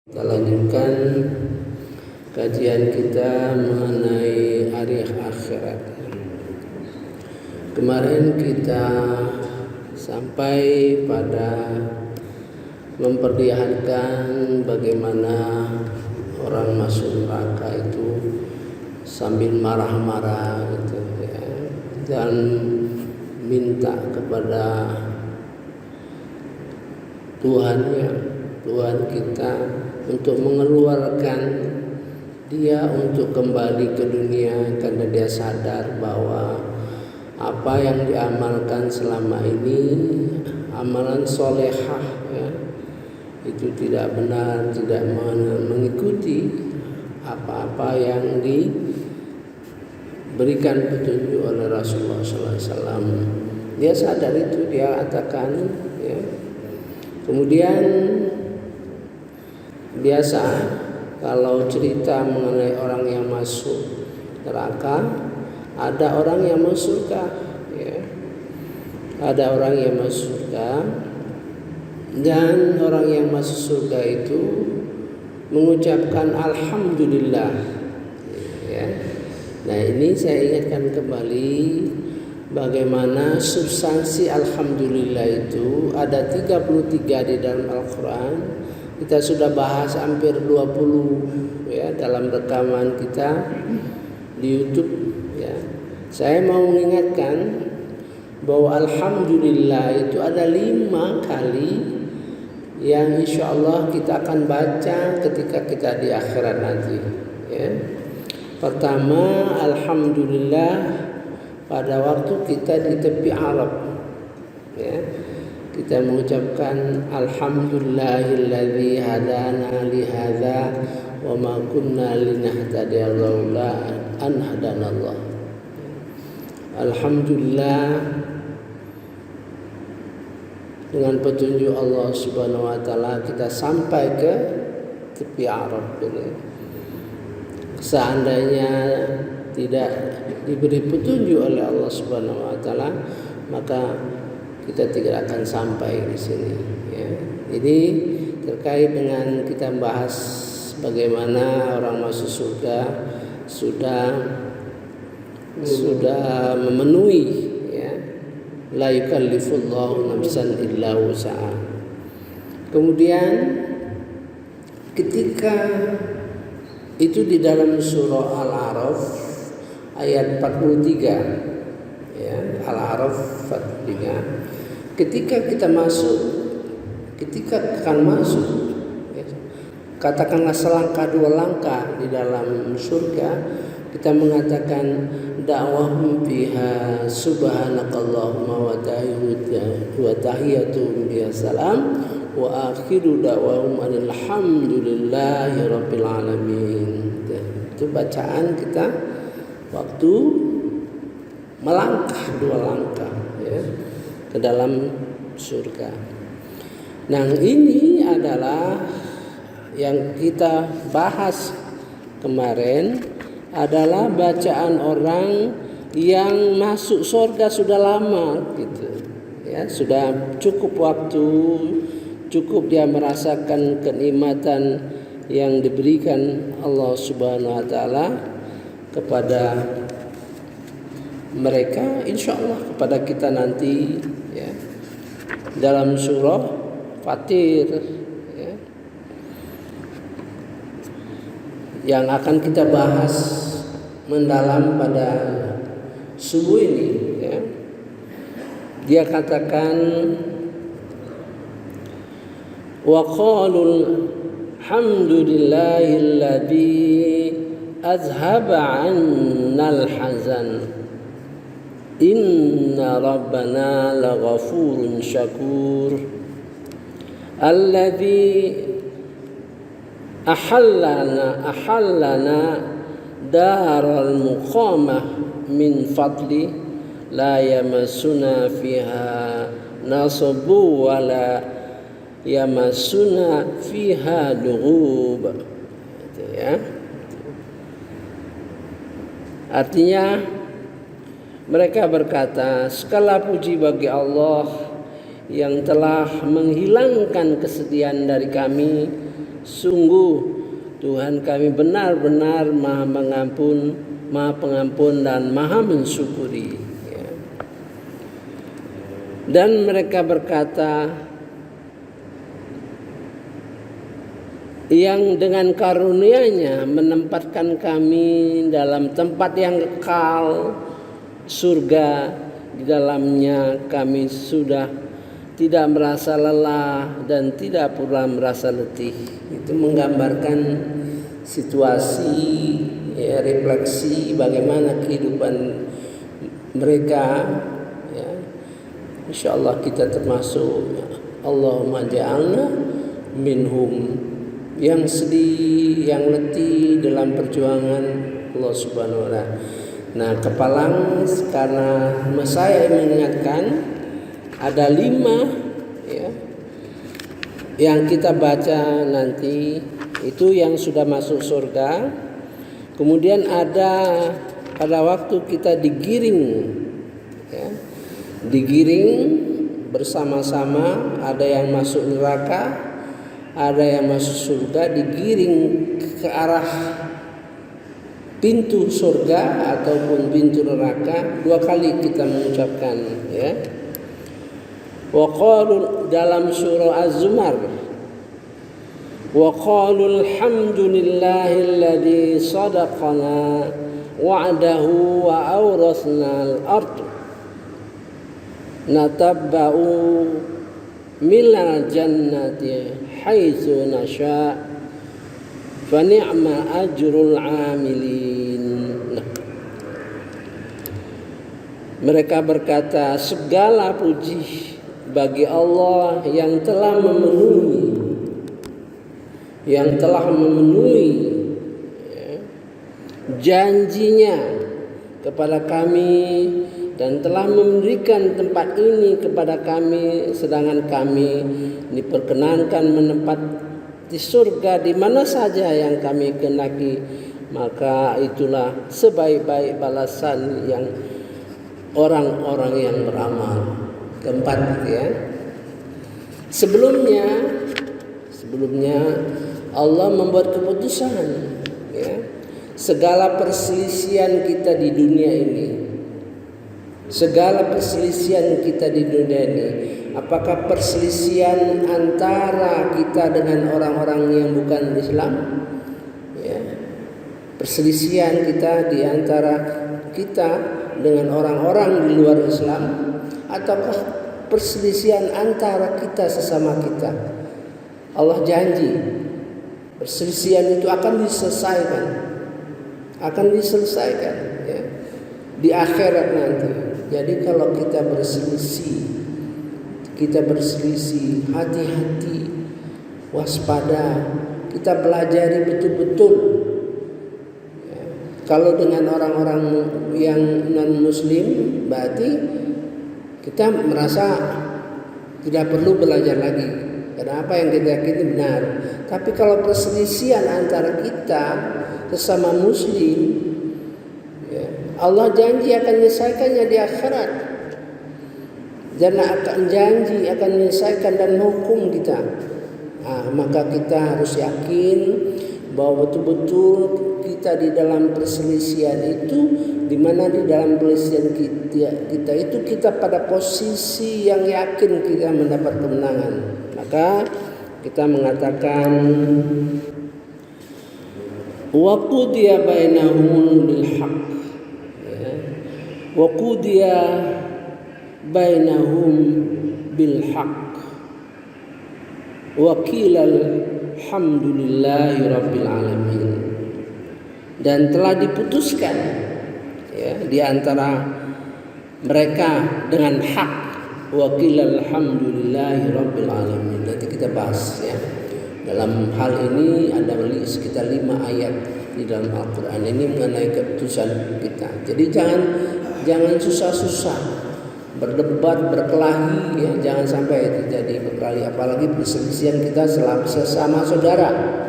Kita lanjutkan kajian kita mengenai hari akhirat. Kemarin kita sampai pada memperlihatkan bagaimana orang masuk neraka itu sambil marah-marah gitu ya, dan minta kepada Tuhan kita untuk mengeluarkan dia untuk kembali ke dunia, karena dia sadar bahwa apa yang diamalkan selama ini amalan solehah ya, itu tidak benar, tidak mengikuti apa-apa yang diberikan petunjuk oleh Rasulullah SAW. Dia sadar itu, dia katakan ya. Kemudian biasa kalau cerita mengenai orang yang masuk neraka, ada orang yang masuk surga ya. Ada orang yang masuk surga, dan orang yang masuk surga itu mengucapkan alhamdulillah ya. Nah, ini saya ingatkan kembali bagaimana substansi alhamdulillah itu ada 33 di dalam Al-Quran. Kita sudah bahas hampir 20 ya dalam rekaman kita di YouTube ya. Saya mau mengingatkan bahwa alhamdulillah itu ada 5 kali yang insya Allah kita akan baca ketika kita di akhirat nanti ya. Pertama, alhamdulillah pada waktu kita di tepi Arab ya. Kita mengucapkan alhamdulillahilladzi hadana li hadza wa ma kunna linahtadiya laula an hadanallah. Alhamdulillah, dengan petunjuk Allah Subhanahu wa taala kita sampai ke tepi Arab ini. Seandainya tidak diberi petunjuk oleh Allah Subhanahu wa taala, maka kita tidak akan sampai di sini ya. Ini terkait dengan kita bahas bagaimana orang masuk surga sudah memenuhi ya, la yukallifullahu nafsan illa wus'aha. Kemudian ketika itu di dalam surah Al-A'raf ayat 43 ya, Al-A'raf 43. Ketika akan masuk ya, katakanlah selangkah 2 langkah di dalam surga, kita mengatakan dakwahum fiha subhanakallahumma wa tahiyyatuhum biha salam wa akhiru dakwahum alhamdulillahi rabbil alamin. Itu bacaan kita waktu melangkah 2 langkah ya, ke dalam surga. Nah, ini adalah yang kita bahas kemarin, adalah bacaan orang yang masuk surga sudah lama gitu ya, sudah cukup waktu, cukup dia merasakan kenikmatan yang diberikan Allah Subhanahu wa taala kepada mereka, insya Allah kepada kita nanti ya, dalam surah Fatir ya, yang akan kita bahas mendalam pada subuh ini ya. Dia katakan wa qalul hamdulillahilladzi azhaba 'annal hazan inna rabbana laghafurun syakur alladzi ahallana daral muqamah min fadli la yamassuna fiha nasabu wa la yamassuna fiha lughub ya. Artinya mereka berkata, segala puji bagi Allah yang telah menghilangkan kesedihan dari kami Sungguh Tuhan kami benar-benar Maha Mengampun, Maha Pengampun dan Maha Mensyukuri. Ya. Dan mereka berkata, yang dengan karunia-Nya menempatkan kami dalam tempat yang kekal, surga, di dalamnya kami sudah tidak merasa lelah dan tidak pula merasa letih. Itu menggambarkan situasi, ya, refleksi bagaimana kehidupan mereka. Ya. Insyaallah kita termasuk, Allahumma ja'alna minhum, yang sedih, yang letih dalam perjuangan Allah Subhanahu wa Ta'ala. Nah, kepalang karena saya mengingatkan ada 5 ya, yang kita baca nanti itu yang sudah masuk surga. Kemudian ada pada waktu kita digiring, ya, digiring bersama-sama, ada yang masuk neraka, ada yang masuk surga, digiring ke arah pintu surga ataupun pintu neraka. 2 kali kita mengucapkan, ya. Wa qalu dalam surah Az-Zumar, wa qalu alhamdulillahilladzi sadaqana wa'dahu wa awrasna al-ard natabba'u minal jannati haitsu nasha fa ni'ma ajrul amilin. Nah, mereka berkata, segala puji bagi Allah yang telah memenuhi ya, janjinya kepada kami dan telah memberikan tempat ini kepada kami, sedangkan kami diperkenankan menempati surga di mana saja yang kami kehendaki, maka itulah sebaik-baik balasan yang orang-orang yang beramal. Keempat, ya. Sebelumnya Allah membuat keputusan, ya. Segala perselisihan kita di dunia ini, apakah perselisihan antara kita dengan orang-orang yang bukan Islam, ya. Perselisihan kita di antara kita dengan orang-orang di luar Islam, ataukah perselisihan antara kita sesama kita. Allah janji perselisihan itu akan diselesaikan, ya, di akhirat nanti. Jadi kalau kita berselisih, hati-hati, waspada, kita pelajari betul-betul. Ya. Kalau dengan orang-orang yang non-Muslim, berarti kita merasa tidak perlu belajar lagi, karena apa yang kita yakini benar. Tapi kalau perselisihan antara kita sesama Muslim, ya, Allah janji akan menyelesaikannya di akhirat, dan akan janji akan menyelesaikan dan hukum kita. Maka kita harus yakin bahwa betul-betul kita di dalam perselisihan itu, di mana di dalam perselisihan kita itu kita pada posisi yang yakin kita mendapat kemenangan. Maka kita mengatakan wa qudiya bainahum bil haqq, ya. Wa qudiya bainahum bil haqq wa qila alhamdulillahi rabbil alamin. Dan telah diputuskan, ya, di antara mereka dengan hak. Wa qila alhamdulillahi rabbil alamin. Nanti kita bahas, ya. Dalam hal ini ada sekitar 5 ayat di dalam Al-Quran ini mengenai keputusan kita. Jadi jangan susah-susah berdebat, berkelahi, ya. Jangan sampai terjadi berkelahi, apalagi perselisihan kita sesama saudara.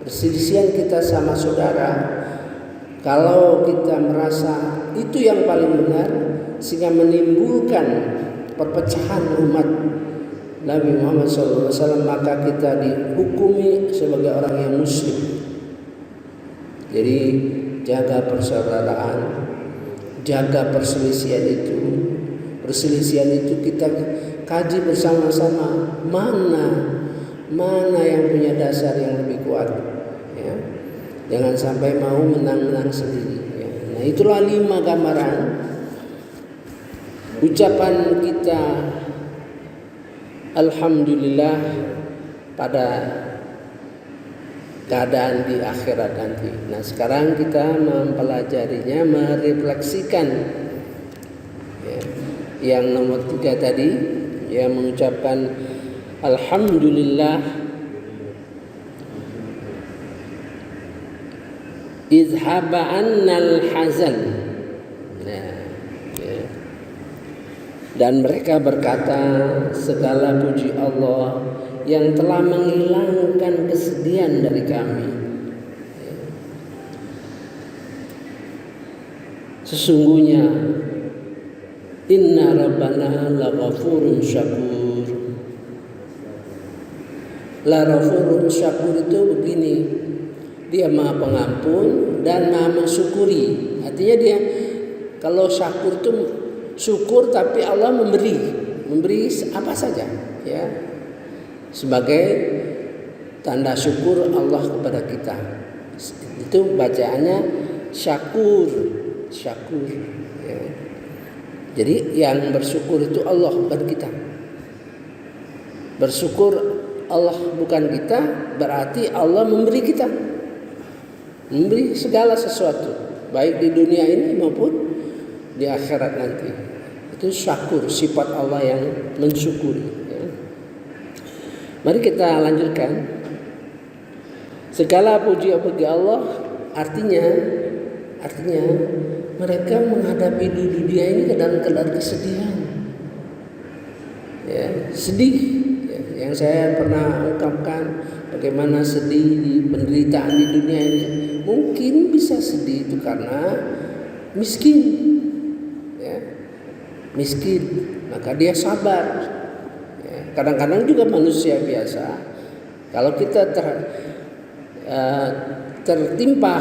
Perselisihan kita sama saudara, kalau kita merasa itu yang paling benar, sehingga menimbulkan perpecahan umat Nabi Muhammad SAW, maka kita dihukumi sebagai orang yang muslim. Jadi jaga persaudaraan, jaga perselisihan itu. Perselisihan itu kita kaji bersama-sama, mana yang punya dasar yang lebih kuat, ya. Jangan sampai mau menang-menang sendiri, ya. Nah, itulah 5 gambaran ucapan kita alhamdulillah pada keadaan di akhirat nanti. Nah, sekarang kita mempelajarinya, merefleksikan, ya. Yang nomor 3 tadi, ya, mengucapkan alhamdulillah izhaba annal hazan. Nah, ya. Dan mereka berkata, segala puji Allah yang telah menghilangkan kesedihan dari kami. Sesungguhnya inna rabbana laghafurun syakur. Laghafurun syakur itu begini, dia maha pengampun dan maha mensyukuri. Artinya dia kalau syakur itu syukur, tapi Allah memberi apa saja, ya, sebagai tanda syukur Allah kepada kita. Itu bacaannya syakur, ya. Jadi yang bersyukur itu Allah, bukan kita. Bersyukur Allah bukan kita, berarti Allah memberi kita, memberi segala sesuatu, baik di dunia ini maupun di akhirat nanti. Itu syakur, sifat Allah yang mensyukuri, ya. Mari kita lanjutkan. Segala puji bagi Allah, artinya mereka menghadapi dunia ini ke dalam keadaan kesedihan, ya, sedih, ya. Yang saya pernah ungkapkan bagaimana sedih di penderitaan di dunia ini. Mungkin bisa sedih itu karena miskin, ya, miskin, maka dia sabar, ya. Kadang-kadang juga manusia biasa, kalau kita tertimpa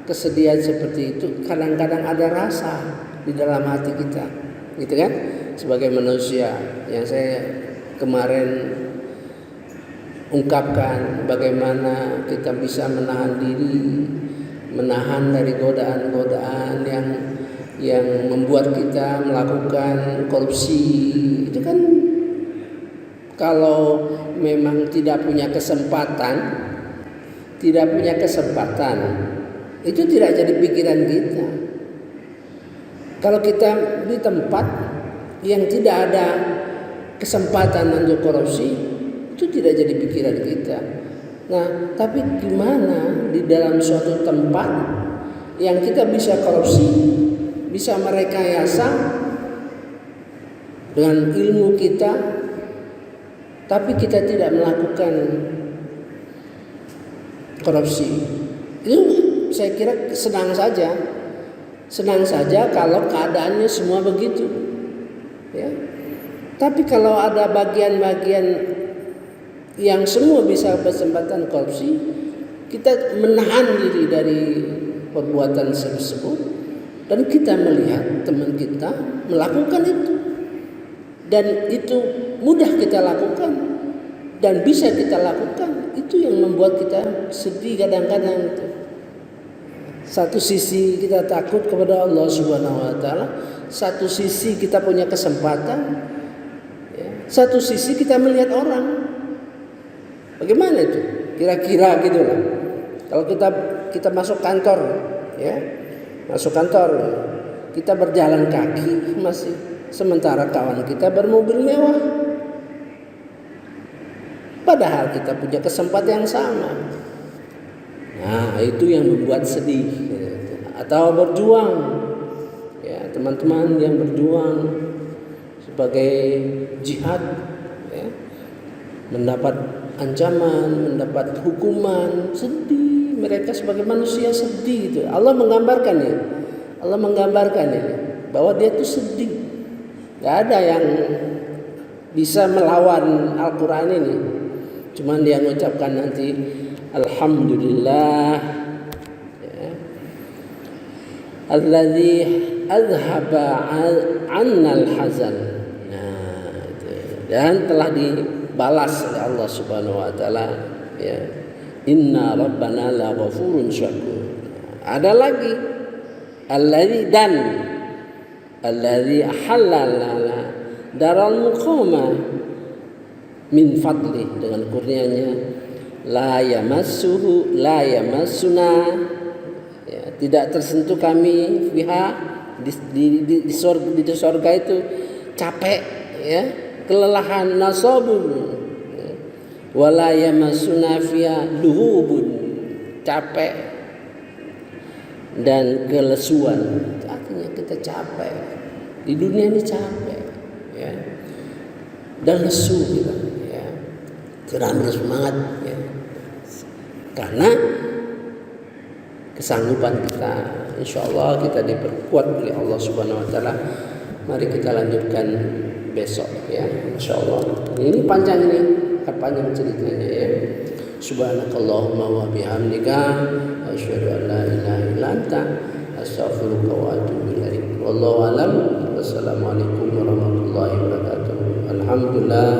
kesedihan seperti itu, kadang-kadang ada rasa di dalam hati kita, gitu kan? Sebagai manusia, yang saya kemarin ungkapkan bagaimana kita bisa menahan diri, menahan dari godaan-godaan yang membuat kita melakukan korupsi. Itu kan kalau memang tidak punya kesempatan, itu tidak jadi pikiran kita. Kalau kita di tempat yang tidak ada kesempatan untuk korupsi, itu tidak jadi pikiran kita. Nah, tapi gimana di dalam suatu tempat yang kita bisa korupsi, bisa merekayasa dengan ilmu kita, tapi kita tidak melakukan korupsi. Itu saya kira senang saja kalau keadaannya semua begitu, ya. Tapi kalau ada bagian-bagian yang semua bisa berkesempatan korupsi, kita menahan diri dari perbuatan tersebut, dan kita melihat teman kita melakukan itu, dan itu mudah kita lakukan dan bisa kita lakukan. Itu yang membuat kita sedih kadang-kadang itu. Satu sisi kita takut kepada Allah Subhanahu wa taala, satu sisi kita punya kesempatan, ya. Satu sisi kita melihat orang. Bagaimana itu? Kira-kira gitulah. Kalau kita masuk kantor, ya. Masuk kantor, kita berjalan kaki masih, sementara kawan kita bermobil mewah. Padahal kita punya kesempatan yang sama. Nah, itu yang membuat sedih. Atau berjuang, ya, teman-teman yang berjuang sebagai jihad, ya, mendapat ancaman, mendapat hukuman, sedih. Mereka sebagai manusia sedih itu. Allah menggambarkan ini bahwa dia tuh sedih. Gak ada yang bisa melawan Al-Quran ini. Cuman dia mengucapkan nanti alhamdulillah ya. Alladzi azhaba 'annal hazan. Nah, dan telah dibalas oleh Allah Subhanahu wa taala ya. Inna rabbana la ghafurun syakur. Ada lagi alladzi dan alladzi halala daral muqama min fadli, dengan kurnianya la yamassuna ya, tidak tersentuh kami fiha di surga itu capek ya, kelelahan, nasabun ya. Wala yamassuna fiha luhubun, capek dan kelesuan. Artinya kita capek di dunia ini, capek ya, dan lesu kita ya, kurang bersemangat ya, karena kesanggupan kita. Insyaallah kita diperkuat oleh Allah Subhanahu wa taala. Mari kita lanjutkan besok ya, insyaallah. Ini panjang, ini panjang ceritanya ya. Subhanakallahumma wa bihamdika asyhadu an la ilaha illa anta astaghfiruka wa atubu ilaik. Wallahu alam. Wassalamualaikum warahmatullahi wabarakatuh. Alhamdulillah.